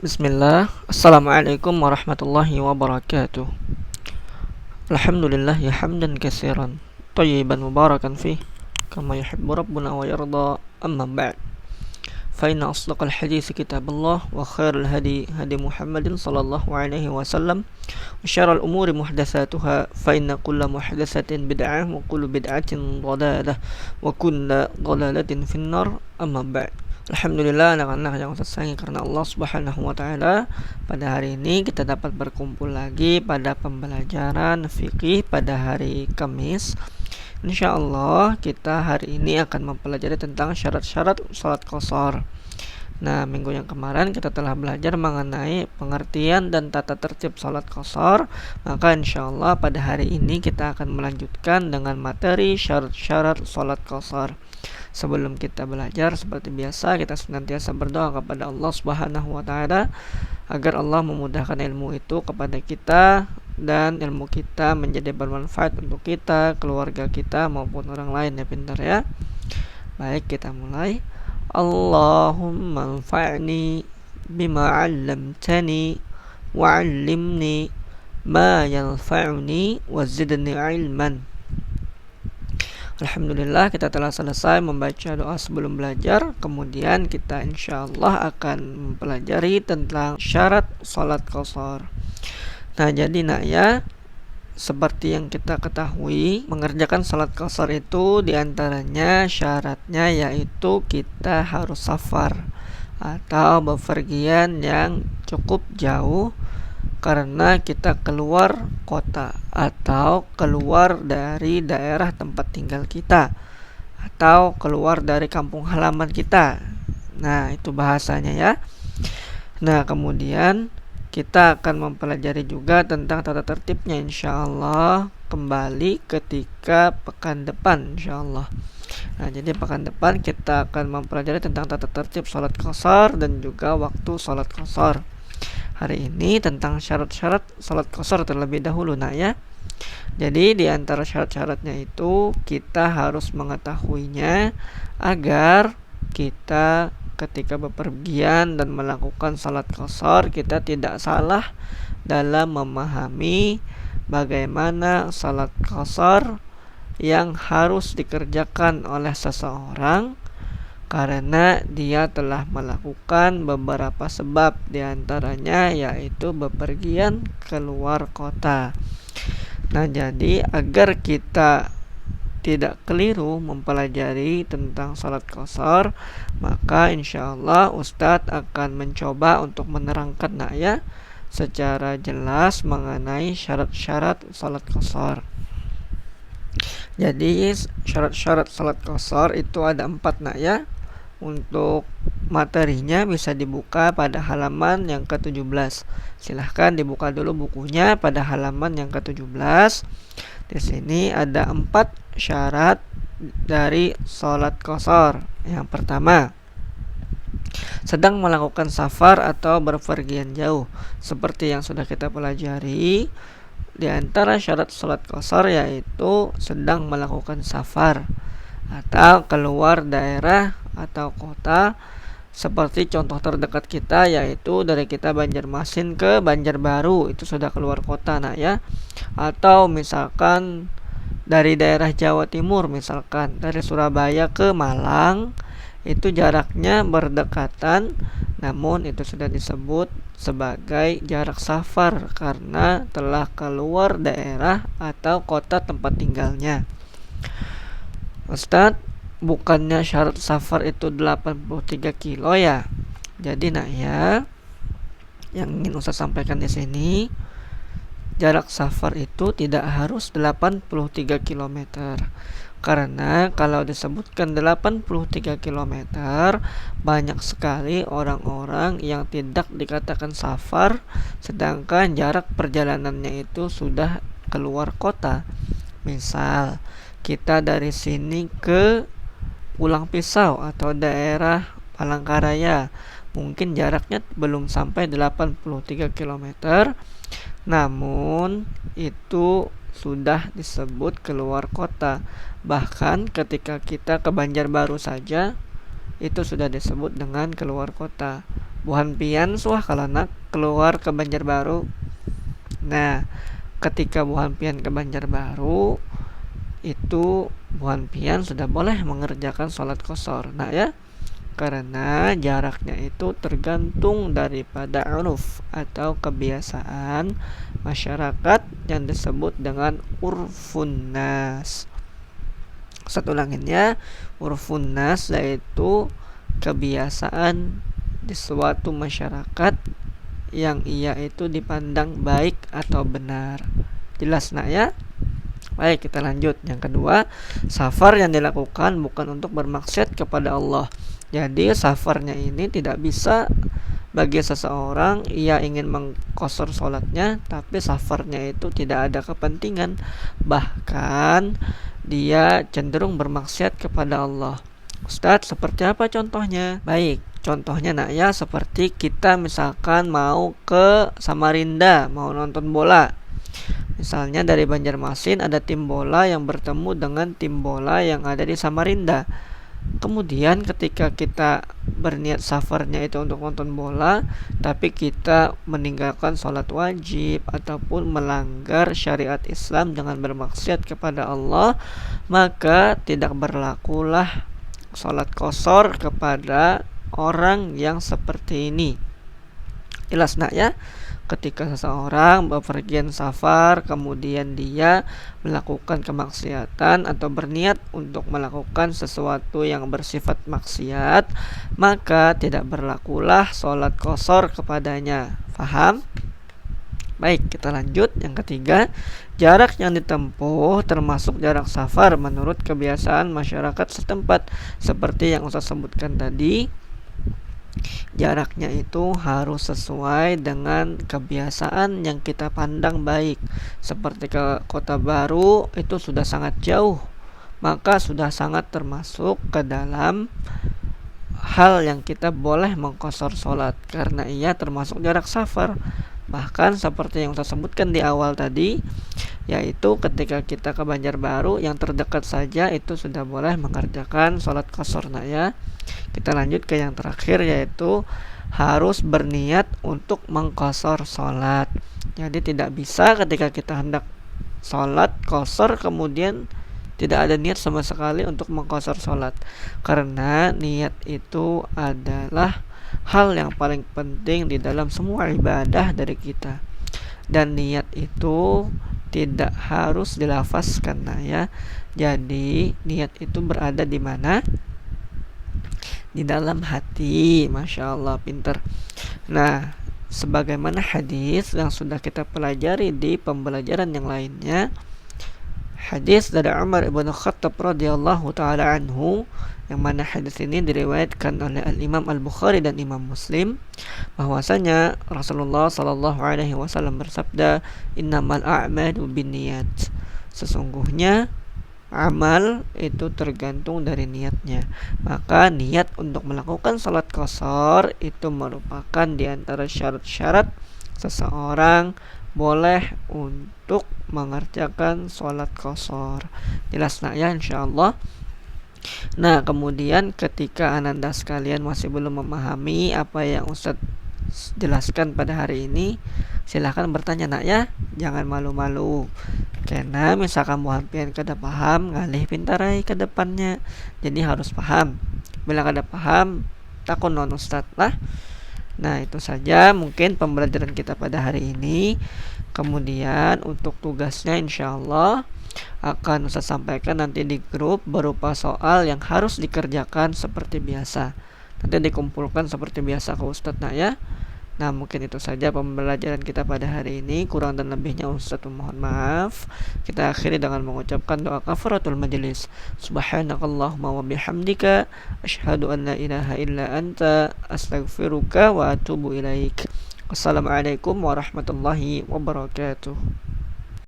Bismillah. Assalamualaikum warahmatullahi wabarakatuh. Alhamdulillah ya hamdan katsiran thayyiban mubarakan fih kama yuhibbu rabbuna wa yarda. Amma ba'd. Fa inna asdaqal hadits kitabullah wa khairal hadi hadi Muhammadin sallallahu alaihi wasallam wa syarral umuri muhdatsatuha fa inna kulla muhdatsatin bid'ah wa kullu bid'atin dhalalah wa kullu dhalalatin finnar. Amma ba'd. Alhamdulillah anak-anak yang saya karena Allah Subhanahu wa taala, pada hari ini kita dapat berkumpul lagi pada pembelajaran fikih pada hari Kamis. Insyaallah kita hari ini akan mempelajari tentang syarat-syarat salat qashar. Nah, minggu yang kemarin kita telah belajar mengenai pengertian dan tata tertib salat qashar. Maka insyaallah pada hari ini kita akan melanjutkan dengan materi syarat-syarat salat qashar. Sebelum kita belajar, seperti biasa kita senantiasa berdoa kepada Allah Subhanahu wa taala agar Allah memudahkan ilmu itu kepada kita dan ilmu kita menjadi bermanfaat untuk kita, keluarga kita maupun orang lain, ya pintar ya. Baik, kita mulai. Allahumma anfa'ni bima 'allamtani wa 'allimni ma yanfa'uni wa zidni 'ilman. Alhamdulillah kita telah selesai membaca doa sebelum belajar. Kemudian kita insyaallah akan mempelajari tentang syarat salat qashar. Nah, jadi nak ya, seperti yang kita ketahui, mengerjakan salat qashar itu diantaranya syaratnya yaitu kita harus safar atau bepergian yang cukup jauh karena kita keluar kota atau keluar dari daerah tempat tinggal kita atau keluar dari kampung halaman kita. Nah, itu bahasanya ya. Nah, kemudian kita akan mempelajari juga tentang tata tertibnya insyaallah kembali ketika pekan depan insyaallah. Nah, jadi pekan depan kita akan mempelajari tentang tata tertib salat qashar dan juga waktu salat qashar. Hari ini tentang syarat-syarat salat qashar terlebih dahulu nak ya. Jadi di antara syarat-syaratnya itu kita harus mengetahuinya agar kita ketika bepergian dan melakukan salat qashar kita tidak salah dalam memahami bagaimana salat qashar yang harus dikerjakan oleh seseorang karena dia telah melakukan beberapa sebab, diantaranya yaitu bepergian keluar kota. Nah, jadi agar kita tidak keliru mempelajari tentang salat qashar, maka insyaallah Ustadz akan mencoba untuk menerangkan nak ya secara jelas mengenai syarat-syarat salat qashar. Jadi syarat-syarat salat qashar itu ada 4 nak ya. Untuk materinya bisa dibuka pada halaman yang ke-17. Silahkan dibuka dulu bukunya pada halaman yang ke-17. Di sini ada 4 syarat dari salat qashar. Yang pertama, sedang melakukan safar atau berpergian jauh. Seperti yang sudah kita pelajari, di antara syarat salat qashar yaitu sedang melakukan safar atau keluar daerah atau kota. Seperti contoh terdekat kita yaitu dari kita Banjarmasin ke Banjarbaru, itu sudah keluar kota nak ya. Atau misalkan dari daerah Jawa Timur, misalkan dari Surabaya ke Malang, itu jaraknya berdekatan, namun itu sudah disebut sebagai jarak safar karena telah keluar daerah atau kota tempat tinggalnya. Ustadz, bukannya syarat safar itu 83 kilo ya? Jadi nak ya, yang ingin Ustadz sampaikan di sini, jarak safar itu tidak harus 83 km. Karena kalau disebutkan 83 km, banyak sekali orang-orang yang tidak dikatakan safar, sedangkan jarak perjalanannya itu sudah keluar kota. Misal, kita dari sini ke Pulang Pisau atau daerah Palangkaraya, mungkin jaraknya belum sampai 83 km, namun itu sudah disebut keluar kota. Bahkan ketika kita ke Banjarbaru saja itu sudah disebut dengan keluar kota. Buhan pian suah kalau nak keluar ke Banjarbaru. Nah, ketika buhan pian ke Banjarbaru, itu buhan pian sudah boleh mengerjakan sholat qasar. Nah ya, karena jaraknya itu tergantung daripada uruf atau kebiasaan masyarakat yang disebut dengan urfun nas. Satu ulanginnya, urfun nas yaitu kebiasaan di suatu masyarakat yang ia itu dipandang baik atau benar. Jelas nak ya? Baik, kita lanjut. Yang kedua, safar yang dilakukan bukan untuk bermaksiat kepada Allah. Jadi safarnya ini tidak bisa bagi seseorang ia ingin mengqasar sholatnya, tapi safarnya itu tidak ada kepentingan, bahkan dia cenderung bermaksiat kepada Allah. Ustadz, seperti apa contohnya? Baik, contohnya nak ya, seperti kita misalkan mau ke Samarinda, mau nonton bola. Misalnya dari Banjarmasin ada tim bola yang bertemu dengan tim bola yang ada di Samarinda. Kemudian ketika kita berniat safarnya itu untuk nonton bola, tapi kita meninggalkan sholat wajib ataupun melanggar syariat Islam dengan bermaksiat kepada Allah, maka tidak berlakulah sholat qasar kepada orang yang seperti ini. Jelas nak ya? Ketika seseorang bepergian safar, kemudian dia melakukan kemaksiatan atau berniat untuk melakukan sesuatu yang bersifat maksiat, maka tidak berlakulah sholat qasar kepadanya. Faham? Baik, kita lanjut. Yang ketiga, jarak yang ditempuh termasuk jarak safar menurut kebiasaan masyarakat setempat. Seperti yang Ustaz sebutkan tadi, jaraknya itu harus sesuai dengan kebiasaan yang kita pandang baik. Seperti ke Kota Baru itu sudah sangat jauh, maka sudah sangat termasuk ke dalam hal yang kita boleh mengqasar sholat, karena ia termasuk jarak safar. Bahkan seperti yang saya sebutkan di awal tadi, yaitu ketika kita ke Banjarbaru, yang terdekat saja itu sudah boleh mengerjakan sholat qasar. Nah ya, kita lanjut ke yang terakhir, yaitu harus berniat untuk mengqasar sholat. Jadi tidak bisa ketika kita hendak sholat qasar kemudian tidak ada niat sama sekali untuk mengqasar sholat, karena niat itu adalah hal yang paling penting di dalam semua ibadah dari kita. Dan niat itu tidak harus dilafazkan, nah ya. Jadi niat itu berada di mana? Di dalam hati. Masya Allah, pinter. Nah, sebagaimana hadis yang sudah kita pelajari di pembelajaran yang lainnya, hadis dari Umar ibn Khattab radhiyallahu taala anhu, yang mana hadis ini diriwayatkan oleh Al-Imam Al-Bukhari dan Imam Muslim, bahwasanya Rasulullah sallallahu alaihi wasallam bersabda, "Innamal a'malu binniyat." Sesungguhnya amal itu tergantung dari niatnya. Maka niat untuk melakukan salat qasar itu merupakan di antara syarat-syarat seseorang boleh untuk mengerjakan salat qasar. Jelas nak ya, insyaallah. Nah, kemudian ketika ananda sekalian masih belum memahami apa yang Ustadz jelaskan pada hari ini, silahkan bertanya nak ya, jangan malu-malu. Karena misalkan buhan pian kada paham, ngalih pintarai ke depannya. Jadi harus paham. Bila kada paham, takun non Ustadz lah. Nah, itu saja mungkin pembelajaran kita pada hari ini. Kemudian untuk tugasnya insyaallah akan Ustaz sampaikan nanti di grup berupa soal yang harus dikerjakan seperti biasa. Nanti dikumpulkan seperti biasa ke Ustadz nak ya. Nah, mungkin itu saja pembelajaran kita pada hari ini. Kurang dan lebihnya Ustadz mohon maaf. Kita akhiri dengan mengucapkan doa kafaratul majelis. Subhanakallahumma wa bihamdika asyhadu an la ilaha illa anta astaghfiruka wa atubu ilaik. Wassalamualaikum warahmatullahi wabarakatuh.